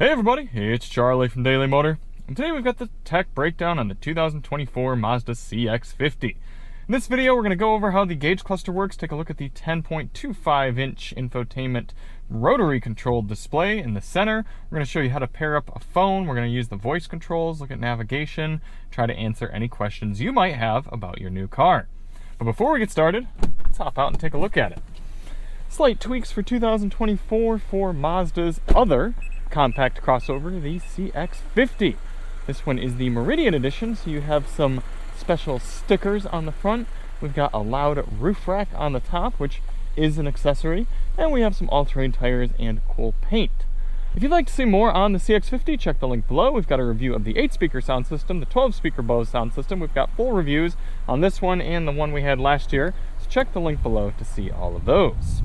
Hey everybody, it's Charlie from Daily Motor, and today we've got the tech breakdown on the 2024 Mazda CX-50. In this video we're going to go over how the gauge cluster works, take a look at the 10.25-inch infotainment rotary controlled display in the center. We're going to show you how to pair up a phone, we're going to use the voice controls, look at navigation, try to answer any questions you might have about your new car. But before we get started, let's hop out and take a look at it. Slight tweaks for 2024 for Mazda's other compact crossover, the CX-50. This one is the Meridian edition, so you have some special stickers on the front. We've got a loud roof rack on the top, which is an accessory, and we have some all-terrain tires and cool paint. If you'd like to see more on the CX-50, check the link below. We've got a review of the 8-speaker sound system, the 12-speaker Bose sound system. We've got full reviews on this one and the one we had last year, so check the link below to see all of those.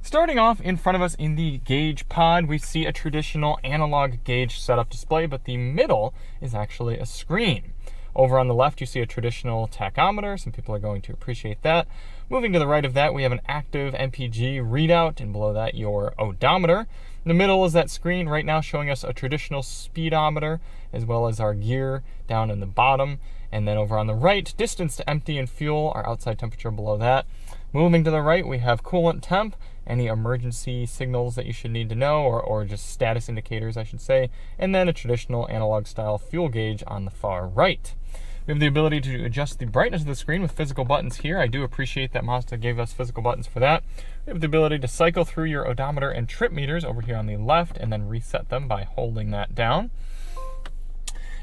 Starting off in front of us in the gauge pod, we see a traditional analog gauge setup display, but the middle is actually a screen. Over on the left, you see a traditional tachometer. Some people are going to appreciate that. Moving to the right of that, we have an active MPG readout, and below that, your odometer. In the middle is that screen right now showing us a traditional speedometer, as well as our gear down in the bottom. And then over on the right, distance to empty and fuel, our outside temperature below that. Moving to the right, we have coolant temp, any emergency signals that you should need to know, or just status indicators, I should say, and then a traditional analog style fuel gauge on the far right. We have the ability to adjust the brightness of the screen with physical buttons here. I do appreciate that Mazda gave us physical buttons for that. We have the ability to cycle through your odometer and trip meters over here on the left, and then reset them by holding that down.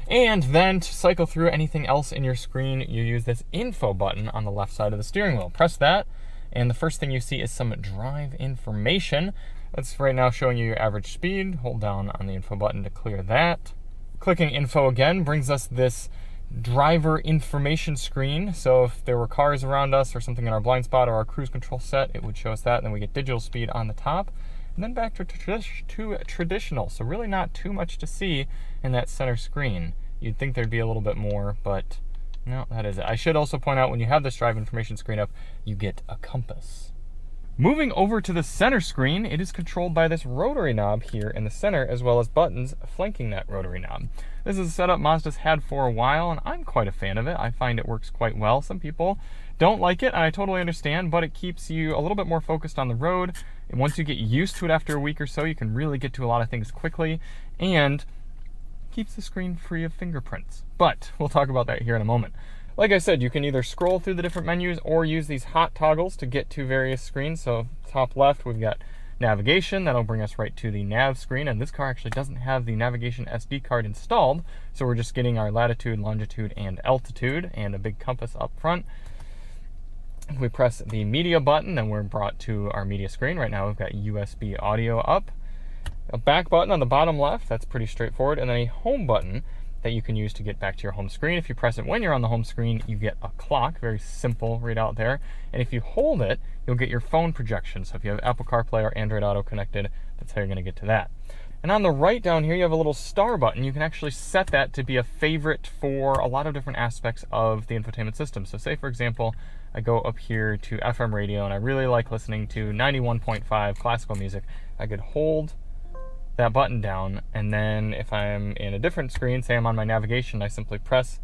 And then to cycle through anything else in your screen, you use this info button on the left side of the steering wheel. Press that, and the first thing you see is some drive information. That's right now showing you your average speed. Hold down on the info button to clear that. Clicking info again brings us this driver information screen. So if there were cars around us or something in our blind spot or our cruise control set, it would show us that. Then we get digital speed on the top. And then back to traditional. So really not too much to see in that center screen. You'd think there'd be a little bit more, but no, that is it. I should also point out, when you have this drive information screen up, you get a compass. Moving over to the center screen, it is controlled by this rotary knob here in the center, as well as buttons flanking that rotary knob. This is a setup Mazda's had for a while, and I'm quite a fan of it. I find it works quite well. Some people don't like it, and I totally understand, but it keeps you a little bit more focused on the road. And once you get used to it after a week or so, you can really get to a lot of things quickly, and keeps the screen free of fingerprints. But we'll talk about that here in a moment. Like I said, you can either scroll through the different menus or use these hot toggles to get to various screens. So top left, we've got navigation. That'll bring us right to the nav screen. And this car actually doesn't have the navigation SD card installed. So we're just getting our latitude, longitude, and altitude, and a big compass up front. If we press the media button, then we're brought to our media screen. Right now we've got USB audio up. A back button on the bottom left, that's pretty straightforward, and then a home button that you can use to get back to your home screen. If you press it when you're on the home screen, you get a clock, very simple readout there. And if you hold it, you'll get your phone projection. So if you have Apple CarPlay or Android Auto connected, that's how you're going to get to that. And on the right down here, you have a little star button. You can actually set that to be a favorite for a lot of different aspects of the infotainment system. So say, for example, I go up here to FM radio, and I really like listening to 91.5 classical music. I could hold that button down, and then if I'm in a different screen, say I'm on my navigation, I simply press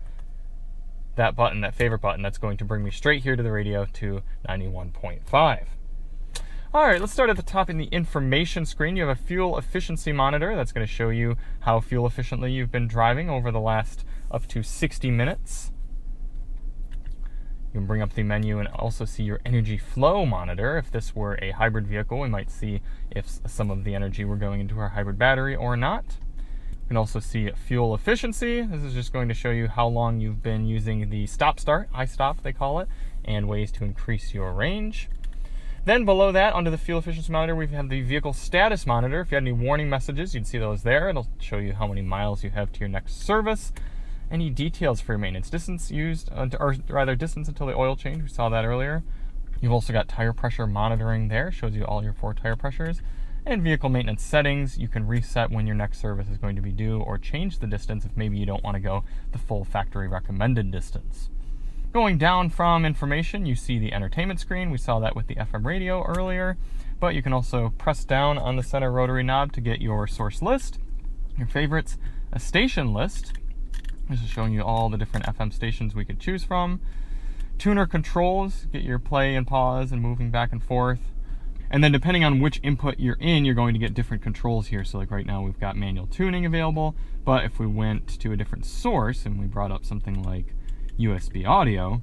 that button, that favorite button. That's going to bring me straight here to the radio to 91.5. All right, let's start at the top in the information screen. You have a fuel efficiency monitor that's going to show you how fuel efficiently you've been driving over the last up to 60 minutes. You can bring up the menu and also see your energy flow monitor. If this were a hybrid vehicle, we might see if some of the energy were going into our hybrid battery or not. You can also see fuel efficiency. This is just going to show you how long you've been using the stop-start, iStop they call it, and ways to increase your range. Then below that, under the fuel efficiency monitor, we have the vehicle status monitor. If you had any warning messages, you'd see those there. It'll show you how many miles you have to your next service. Any details for your maintenance, distance used, or rather distance until the oil change. We saw that earlier. You've also got tire pressure monitoring there. Shows you all your 4 tire pressures. And vehicle maintenance settings. You can reset when your next service is going to be due, or change the distance if maybe you don't want to go the full factory recommended distance. Going down from information, you see the entertainment screen. We saw that with the FM radio earlier, but you can also press down on the center rotary knob to get your source list. Your favorites, a station list. This is showing you all the different FM stations we could choose from. Tuner controls, get your play and pause and moving back and forth. And then depending on which input you're in, you're going to get different controls here. So like right now we've got manual tuning available, but if we went to a different source and we brought up something like USB audio,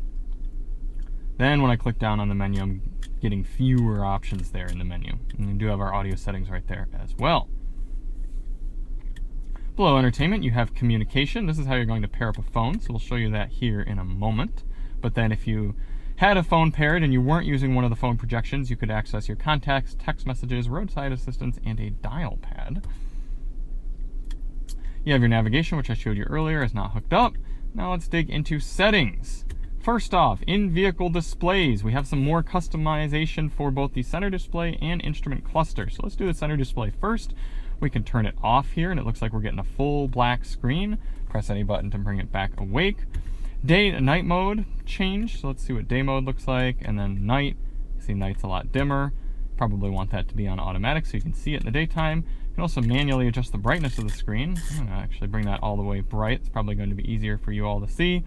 then when I click down on the menu, I'm getting fewer options there in the menu. And we do have our audio settings right there as well. Below entertainment, you have communication. This is how you're going to pair up a phone, so we'll show you that here in a moment. But then if you had a phone paired and you weren't using one of the phone projections, you could access your contacts, text messages, roadside assistance, and a dial pad. You have your navigation, which I showed you earlier, is not hooked up. Now let's dig into settings. First off, in-vehicle displays, we have some more customization for both the center display and instrument cluster. So let's do the center display first. We can turn it off here, and it looks like we're getting a full black screen. Press any button to bring it back awake. Day and night mode change, so let's see what day mode looks like, and then night. You see night's a lot dimmer. Probably want that to be on automatic so you can see it in the daytime. You can also manually adjust the brightness of the screen. I'm going to actually bring that all the way bright. It's probably going to be easier for you all to see.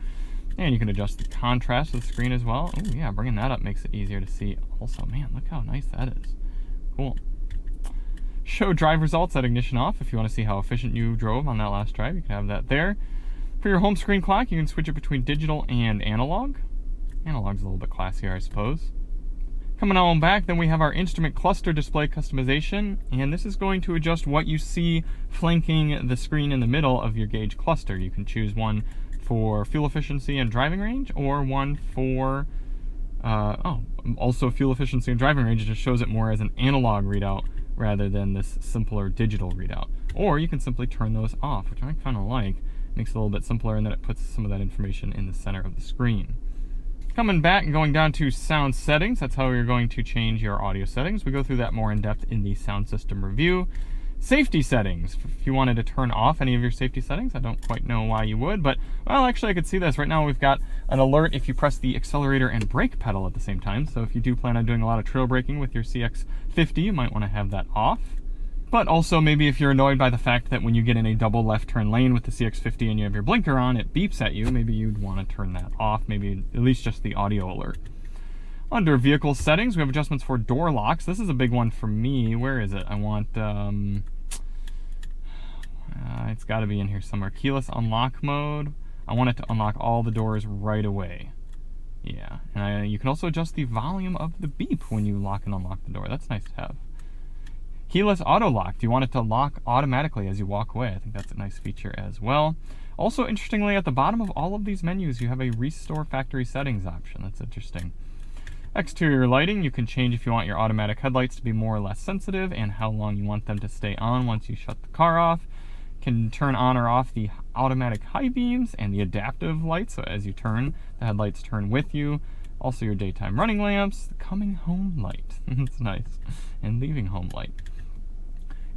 And you can adjust the contrast of the screen as well. Oh yeah, bringing that up makes it easier to see also. Man, look how nice that is. Cool. Show drive results at ignition off. If you want to see how efficient you drove on that last drive, you can have that there. For your home screen clock, you can switch it between digital and analog. Analog's a little bit classier, I suppose. Coming on back, then we have our instrument cluster display customization, and this is going to adjust what you see flanking the screen in the middle of your gauge cluster. You can choose one for fuel efficiency and driving range, or one for also fuel efficiency and driving range. It just shows it more as an analog readout rather than this simpler digital readout. Or you can simply turn those off, which I kind of like. Makes it a little bit simpler, and then it puts some of that information in the center of the screen. Coming back and going down to sound settings, that's how you're going to change your audio settings. We go through that more in depth in the sound system review. Safety settings, if you wanted to turn off any of your safety settings, I don't quite know why you would, but, well, actually I could see this. Right now we've got an alert if you press the accelerator and brake pedal at the same time, so if you do plan on doing a lot of trail braking with your CX-50, you might want to have that off. But also maybe if you're annoyed by the fact that when you get in a double left turn lane with the CX-50 and you have your blinker on, it beeps at you, maybe you'd want to turn that off, maybe at least just the audio alert. Under vehicle settings, we have adjustments for door locks. This is a big one for me. Where is it? I want, it's got to be in here somewhere. Keyless unlock mode. I want it to unlock all the doors right away. Yeah, and you can also adjust the volume of the beep when you lock and unlock the door. That's nice to have. Keyless auto lock. Do you want it to lock automatically as you walk away? I think that's a nice feature as well. Also, interestingly, at the bottom of all of these menus, you have a restore factory settings option. That's interesting. Exterior lighting, you can change if you want your automatic headlights to be more or less sensitive and how long you want them to stay on once you shut the car off. Can turn on or off the automatic high beams and the adaptive lights, so as you turn, the headlights turn with you. Also your daytime running lamps, the coming home light. It's nice. And leaving home light.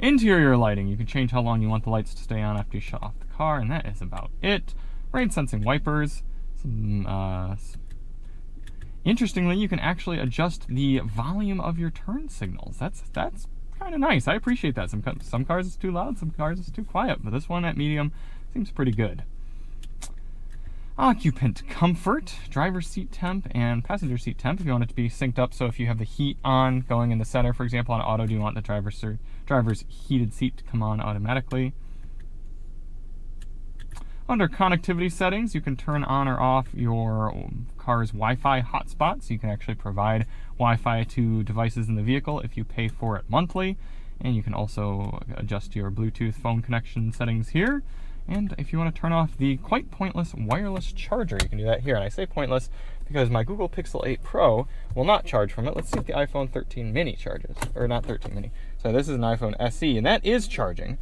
Interior lighting, you can change how long you want the lights to stay on after you shut off the car, and that is about it. Rain sensing wipers. Interestingly, you can actually adjust the volume of your turn signals. That's kind of nice. I appreciate that. Some cars it's too loud, some cars it's too quiet, but this one at medium seems pretty good. Occupant comfort, driver's seat temp, and passenger seat temp if you want it to be synced up. So if you have the heat on going in the center, for example, on auto, do you want the driver's heated seat to come on automatically? Under connectivity settings, you can turn on or off your car's Wi-Fi hotspot, so you can actually provide Wi-Fi to devices in the vehicle if you pay for it monthly. And you can also adjust your Bluetooth phone connection settings here. And if you want to turn off the quite pointless wireless charger, you can do that here. And I say pointless because my Google Pixel 8 Pro will not charge from it. Let's see if the iPhone 13 mini charges. Or not 13 mini. So this is an iPhone SE, and that is charging.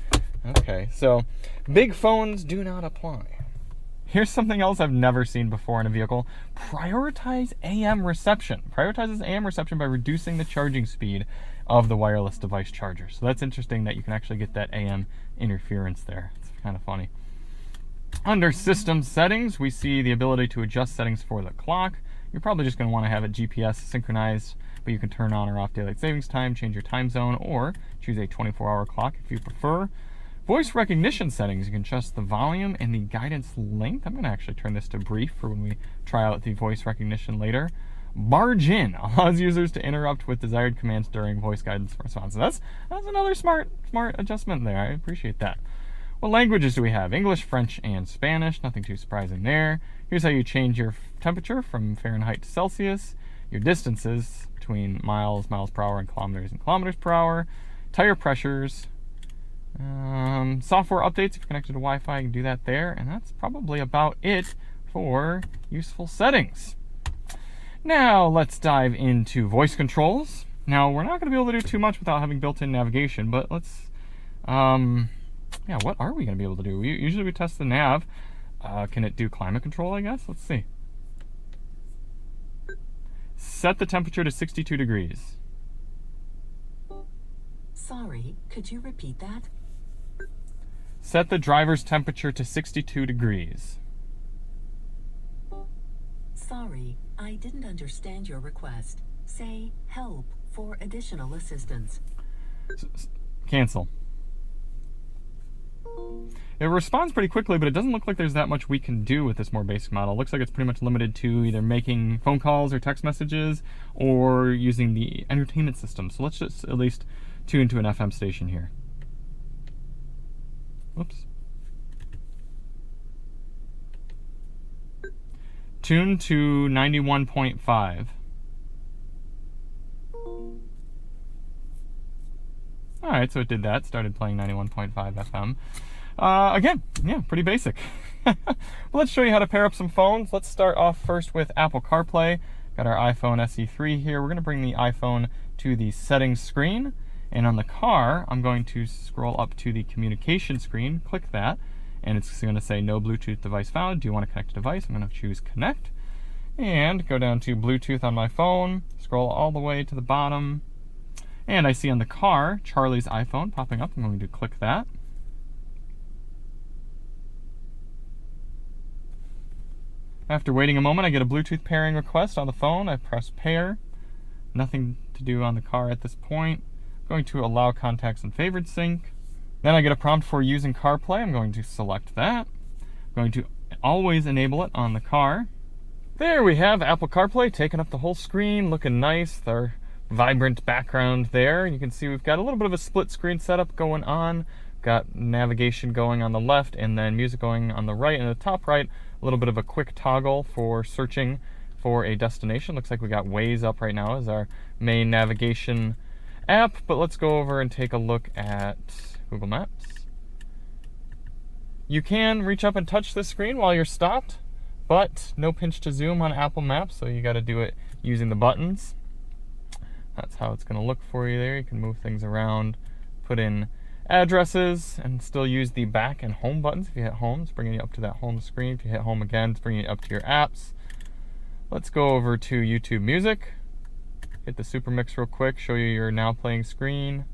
Okay, so big phones do not apply. Here's something else I've never seen before in a vehicle. Prioritize AM reception. Prioritizes AM reception by reducing the charging speed of the wireless device charger. So that's interesting that you can actually get that AM interference there. It's kind of funny. Under system settings, we see the ability to adjust settings for the clock. You're probably just going to want to have it GPS synchronized, but you can turn on or off daylight savings time, change your time zone, or choose a 24-hour clock if you prefer. Voice recognition settings, you can adjust the volume and the guidance length. I'm going to actually turn this to brief for when we try out the voice recognition later. Barge in allows users to interrupt with desired commands during voice guidance response. That's another smart adjustment there. I appreciate that. What languages do we have? English, French, and Spanish. Nothing too surprising there. Here's how you change your temperature from Fahrenheit to Celsius. Your distances between miles per hour, and kilometers per hour. Tire pressures. Software updates. If you're connected to Wi-Fi, you can do that there. And that's probably about it for useful settings. Now let's dive into voice controls. Now we're not going to be able to do too much without having built-in navigation, but let's, what are we going to be able to do? Usually we test the nav. Can it do climate control, I guess? Let's see. Set the temperature to 62 degrees. Sorry, could you repeat that? Set the driver's temperature to 62 degrees. Sorry, I didn't understand your request. Say help for additional assistance. Cancel. It responds pretty quickly, but it doesn't look like there's that much we can do with this more basic model. It looks like it's pretty much limited to either making phone calls or text messages or using the entertainment system. So let's just at least tune to an FM station here. Whoops. Tune to 91.5. Alright, so it did that. Started playing 91.5 FM. Again, yeah, pretty basic. Well, let's show you how to pair up some phones. Let's start off first with Apple CarPlay. Got our iPhone SE3 here. We're going to bring the iPhone to the settings screen. And on the car, I'm going to scroll up to the communication screen, click that, and it's going to say no Bluetooth device found. Do you want to connect a device? I'm going to choose connect. And go down to Bluetooth on my phone, scroll all the way to the bottom. And I see on the car, Charlie's iPhone popping up. I'm going to click that. After waiting a moment, I get a Bluetooth pairing request on the phone. I press pair. Nothing to do on the car at this point. I'm going to allow contacts and favorite sync. Then I get a prompt for using CarPlay. I'm going to select that. I'm going to always enable it on the car. There we have Apple CarPlay taking up the whole screen, looking nice. Our vibrant background there. You can see we've got a little bit of a split screen setup going on. Got navigation going on the left and then music going on the right. And the top right, a little bit of a quick toggle for searching for a destination. Looks like we got Waze up right now as our main navigation app. But let's go over and take a look at Google Maps. You can reach up and touch the screen while you're stopped, but no pinch to zoom on Apple Maps, so you got to do it using the buttons. That's how it's going to look for you there. You can move things around, put in addresses, and still use the back and home buttons. If you hit home, it's bringing you up to that home screen. If you hit home again, it's bringing you up to your apps. Let's go over to YouTube Music. Hit the Super Mix real quick, show you your now playing screen.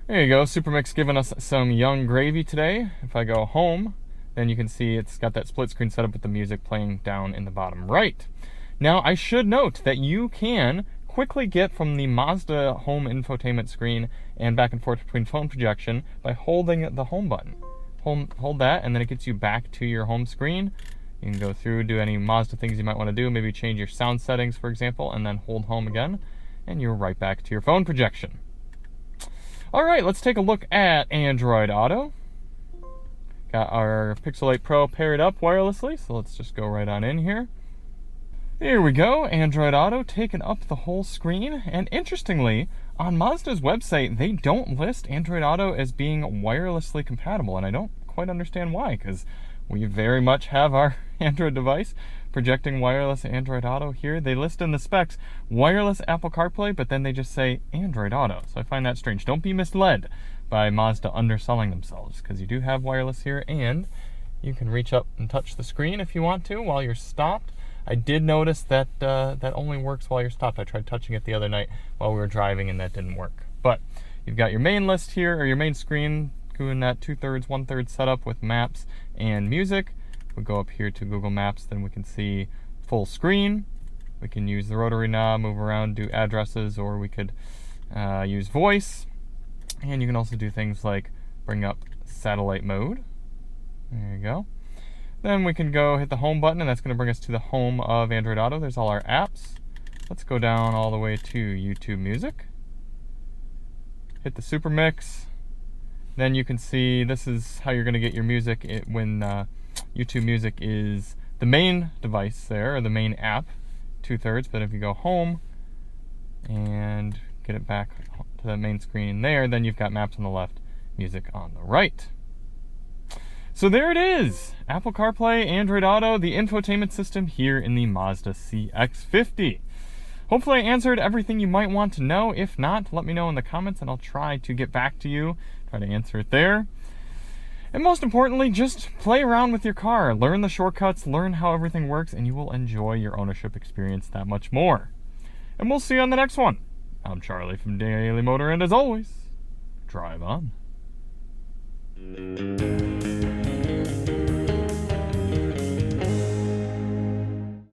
There you go, Super Mix giving us some Young Gravy today. If I go home, then you can see it's got that split screen set up with the music playing down in the bottom right. Now, I should note that you can quickly get from the Mazda home infotainment screen and back and forth between phone projection by holding the home button. Hold that, and then it gets you back to your home screen. You can go through, do any Mazda things you might want to do, maybe change your sound settings, for example, and then hold home again, and you're right back to your phone projection. All right, let's take a look at Android Auto. Got our Pixel 8 Pro paired up wirelessly, so let's just go right on in here. Here we go, Android Auto taking up the whole screen. And interestingly, on Mazda's website, they don't list Android Auto as being wirelessly compatible, and I don't quite understand why, because we very much have our Android device projecting wireless Android Auto here. They list in the specs wireless Apple CarPlay, but then they just say Android Auto. So I find that strange. Don't be misled by Mazda underselling themselves, because you do have wireless here, and you can reach up and touch the screen if you want to while you're stopped. I did notice that that only works while you're stopped. I tried touching it the other night while we were driving, and that didn't work. But you've got your main list here, or your main screen, doing that 2/3, 1/3 setup with maps and music. If we go up here to Google Maps, then we can see full screen. We can use the rotary knob, move around, do addresses, or we could use voice. And you can also do things like bring up satellite mode. There you go. Then we can go hit the home button, and that's going to bring us to the home of Android Auto. There's all our apps. Let's go down all the way to YouTube Music. Hit the Super Mix. Then you can see this is how you're going to get your music when YouTube Music is the main device there, or the main app, 2/3. But if you go home and get it back to the main screen there, then you've got Maps on the left, Music on the right. So there it is, Apple CarPlay, Android Auto, the infotainment system here in the Mazda CX-50. Hopefully I answered everything you might want to know. If not, let me know in the comments and I'll try to get back to you, try to answer it there. And most importantly, just play around with your car. Learn the shortcuts, learn how everything works, and you will enjoy your ownership experience that much more. And we'll see you on the next one. I'm Charlie from Daily Motor, and as always, drive on.